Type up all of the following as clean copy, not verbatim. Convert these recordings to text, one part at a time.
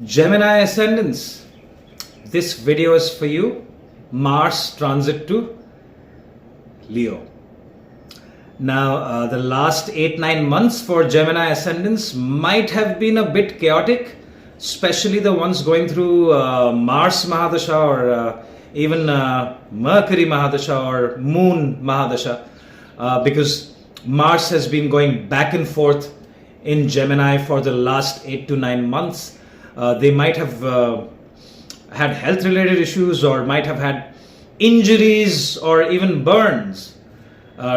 Gemini Ascendants, this video is for you. Mars transit to Leo. Now, the last 8-9 months for Gemini Ascendants might have been a bit chaotic, especially the ones going through Mars Mahadasha or even Mercury Mahadasha or Moon Mahadasha, because Mars has been going back and forth in Gemini for the last 8 to 9 months. They might have had health related issues or might have had injuries or even burns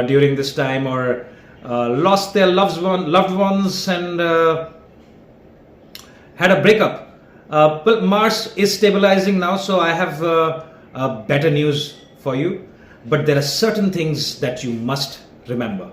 during this time, or lost their loved ones and had a breakup. But Mars is stabilizing now, so I have better news for you. But there are certain things that you must remember.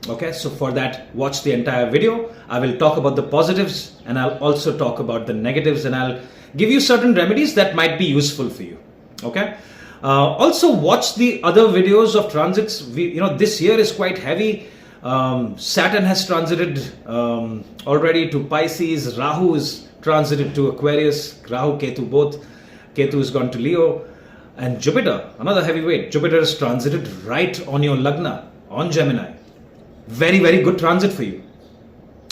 Okay, so for that, watch the entire video. I will talk about the positives and I'll also talk about the negatives, and I'll give you certain remedies that might be useful for you. Okay. Also watch the other videos of transits. This year is quite heavy. Saturn has transited already to Pisces. Rahu is transited to Aquarius. Rahu, Ketu both. Ketu has gone to Leo. And Jupiter, another heavyweight. Jupiter is transited right on your Lagna, on Gemini. Very, very good transit for you.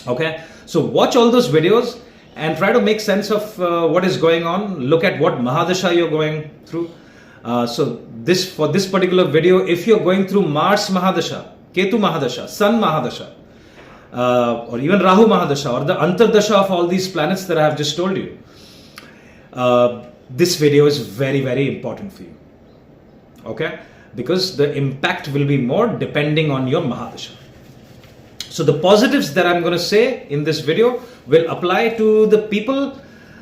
Okay, so watch all those videos and try to make sense of what is going on. Look at what Mahadasha you're going through. So for this particular video, if you're going through Mars Mahadasha, Ketu Mahadasha, Sun Mahadasha, or even Rahu Mahadasha, or the Antardasha of all these planets that I have just told you, this video is very, very important for you. Okay, because the impact will be more depending on your Mahadasha. So the positives that I'm going to say in this video will apply to the people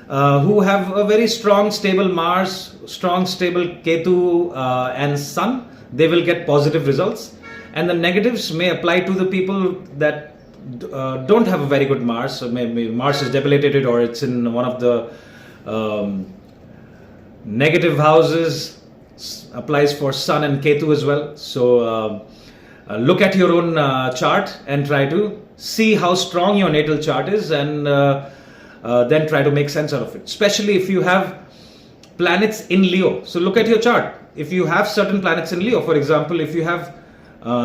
who have a very strong, stable Mars, strong, stable Ketu and Sun. They will get positive results. And the negatives may apply to the people that don't have a very good Mars. So maybe Mars is debilitated, or it's in one of the negative houses. Applies for Sun and Ketu as well. So look at your own chart and try to see how strong your natal chart is, and then try to make sense out of it, especially if you have planets in Leo. So look at your chart. If you have certain planets in Leo, for example, if you have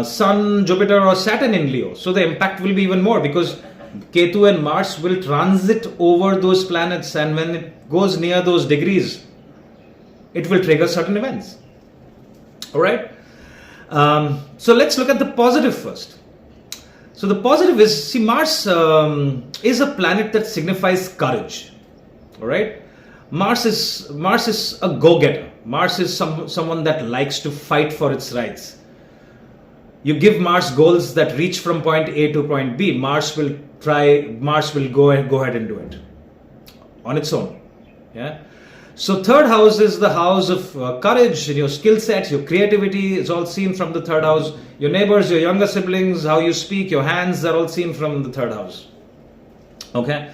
Sun, Jupiter or Saturn in Leo, so the impact will be even more, because Ketu and Mars will transit over those planets, and when it goes near those degrees, it will trigger certain events. All right. So let's look at the positive first. So the positive is, see, Mars is a planet that signifies courage. All right. Mars is a go-getter. Mars is someone that likes to fight for its rights. You give Mars goals that reach from point A to point B, Mars will go ahead and do it on its own. Yeah. So third house is the house of courage, and your skill set, your creativity is all seen from the third house. Your neighbors, your younger siblings, how you speak, your hands are all seen from the third house. Okay.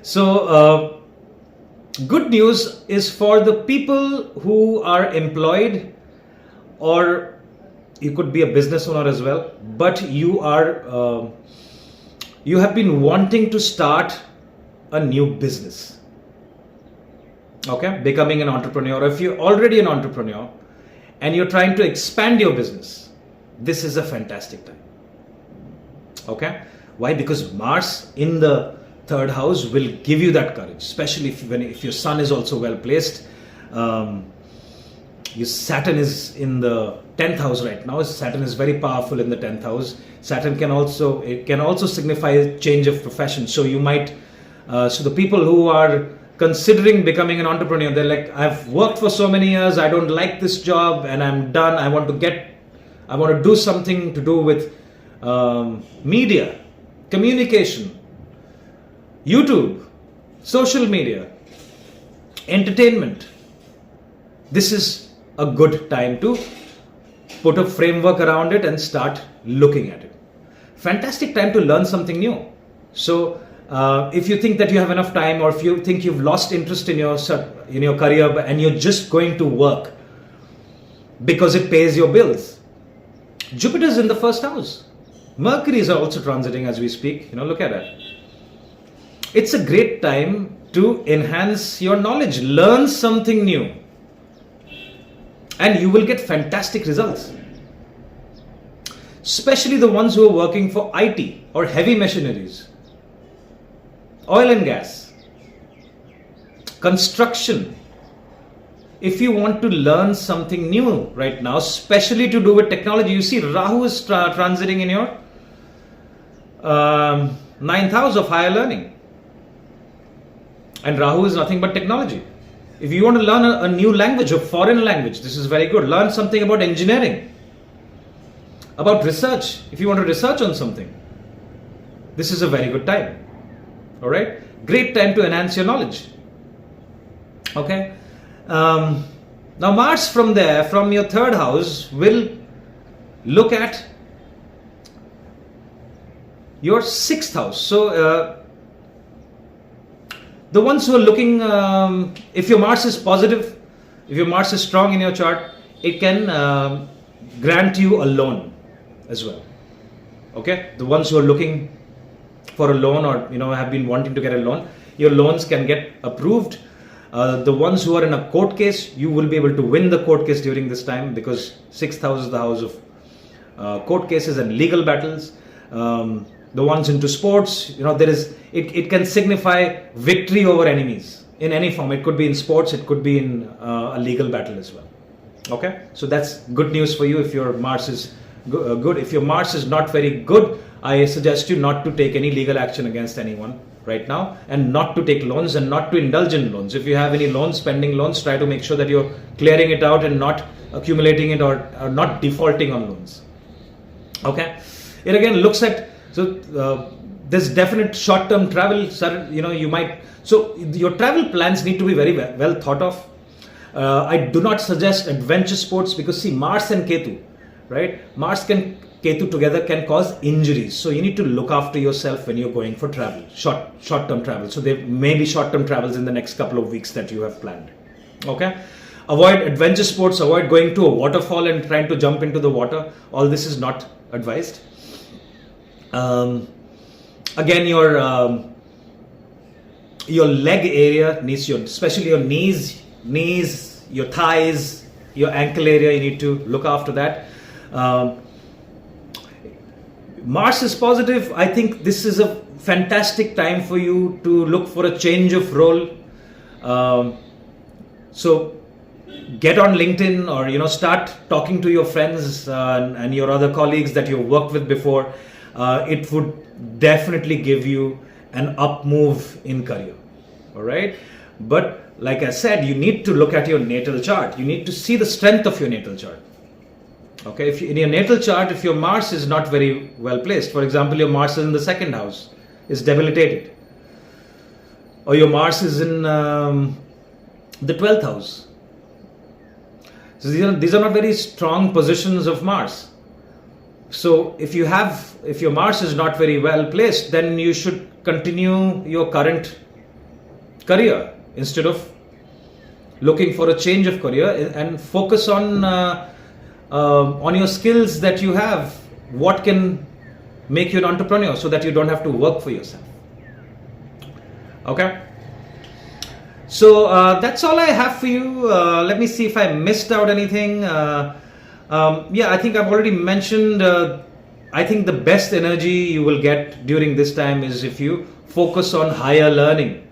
So good news is for the people who are employed, or you could be a business owner as well, but you have been wanting to start a new business. Okay, becoming an entrepreneur. If you're already an entrepreneur and you're trying to expand your business, this is a fantastic time. Okay, why? Because Mars in the third house will give you that courage, especially if your Sun is also well placed. Your Saturn is in the 10th house right now. Saturn is very powerful in the 10th house. Saturn can also signify change of profession. So you might, so the people who are considering becoming an entrepreneur, they're like, I've worked for so many years, I don't like this job and I'm done. I want to do something to do with media, communication, YouTube, social media, entertainment. This is a good time to put a framework around it and start looking at it. Fantastic time to learn something new. So if you think that you have enough time, or if you think you've lost interest in your career and you're just going to work because it pays your bills, Jupiter's in the first house. Mercury is also transiting as we speak. Look at that. It's a great time to enhance your knowledge. Learn something new. And you will get fantastic results. Especially the ones who are working for IT or heavy machineries, oil and gas, construction. If you want to learn something new right now, especially to do with technology, you see Rahu is transiting in your 9th house of higher learning. And Rahu is nothing but technology. If you want to learn a new language, a foreign language, this is very good. Learn something about engineering, about research. If you want to research on something, this is a very good time. All right, great time to enhance your knowledge. Okay. Now Mars from there, from your 3rd house, will look at your 6th house. So the ones who are looking, if your Mars is positive, if your Mars is strong in your chart, it can grant you a loan as well. Okay, the ones who are looking for a loan, or have been wanting to get a loan, your loans can get approved. The ones who are in a court case, you will be able to win the court case during this time, because 6th house is the house of court cases and legal battles. The ones into sports, it can signify victory over enemies in any form. It could be in sports, it could be in a legal battle as well. Okay, so that's good news for you if your Mars is good. If your Mars is not very good, I suggest you not to take any legal action against anyone right now, and not to take loans, and not to indulge in loans. If you have any loans, pending loans, try to make sure that you're clearing it out and not accumulating it, or not defaulting on loans. Okay, it again looks at, so there's definite short-term travel. You might, so your travel plans need to be very well thought of. I do not suggest adventure sports, because see, Mars and Ketu, right? Mars and Ketu together can cause injuries. So you need to look after yourself when you're going for travel, short-term travel. So there may be short-term travels in the next couple of weeks that you have planned. Okay? Avoid adventure sports, avoid going to a waterfall and trying to jump into the water. All this is not advised. Again, your leg area needs especially your knees, your thighs, your ankle area, you need to look after that. Mars is positive. I think this is a fantastic time for you to look for a change of role. So get on LinkedIn, or start talking to your friends and your other colleagues that you've worked with before. It would definitely give you an up move in career. All right, but like I said, you need to look at your natal chart. You need to see the strength of your natal chart. Okay, if in your natal chart, if your Mars is not very well placed, for example, your Mars is in the 2nd house, is debilitated, or your Mars is in the 12th house. So these are not very strong positions of Mars. So if your Mars is not very well placed, then you should continue your current career instead of looking for a change of career, and focus on your skills that you have. What can make you an entrepreneur, so that you don't have to work for yourself. Okay, so that's all I have for you. Let me see if I missed out anything. I think I've already mentioned. I think the best energy you will get during this time is if you focus on higher learning.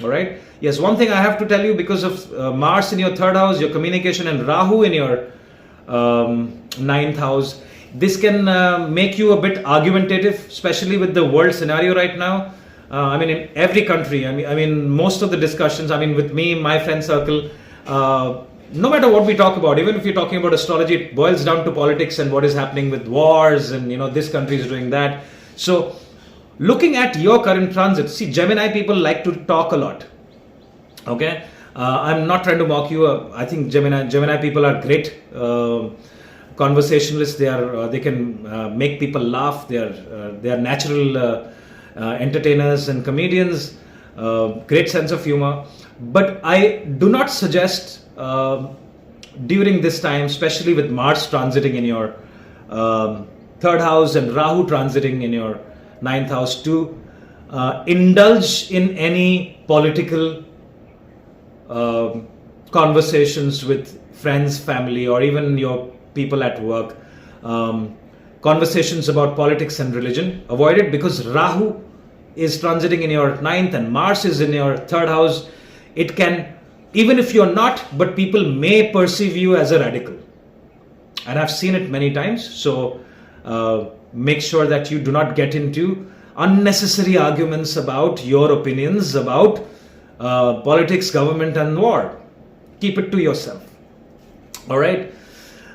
All right. Yes, one thing I have to tell you, because of Mars in your 3rd house, your communication, and Rahu in your 9th house, this can make you a bit argumentative, especially with the world scenario right now. In every country, most of the discussions, with me, my friend circle, no matter what we talk about, even if you're talking about astrology, it boils down to politics and what is happening with wars, and this country is doing that. So looking at your current transit, see, Gemini people like to talk a lot. Okay, I'm not trying to mock you. I think Gemini people are great conversationalists. They can make people laugh. They are natural entertainers and comedians. Great sense of humor. But I do not suggest during this time, especially with Mars transiting in your 3rd house and Rahu transiting in your 9th house, to indulge in any political conversations with friends, family, or even your people at work. Conversations about politics and religion, avoid it, because Rahu is transiting in your 9th and Mars is in your 3rd house. It can, even if you're not, but people may perceive you as a radical. And I've seen it many times. So make sure that you do not get into unnecessary arguments about your opinions about politics, government, and war. Keep it to yourself. All right.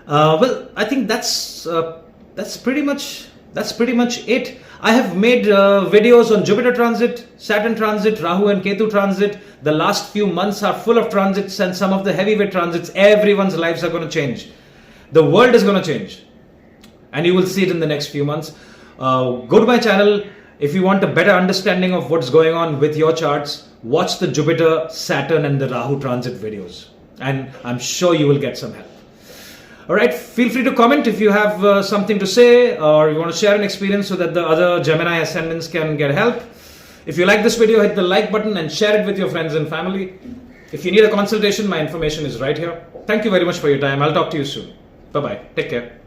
Well, I think that's pretty much it. I have made videos on Jupiter transit, Saturn transit, Rahu and Ketu transit. The last few months are full of transits, and some of the heavyweight transits. Everyone's lives are going to change. The world is going to change, and you will see it in the next few months. Go to my channel if you want a better understanding of what's going on with your charts. Watch the Jupiter, Saturn, and the Rahu transit videos, and I'm sure you will get some help. All right, feel free to comment if you have something to say, or you want to share an experience so that the other Gemini ascendants can get help. If you like this video, hit the like button and share it with your friends and family. If you need a consultation, my information is right here. Thank you very much for your time. I'll talk to you soon. Bye-bye. Take care.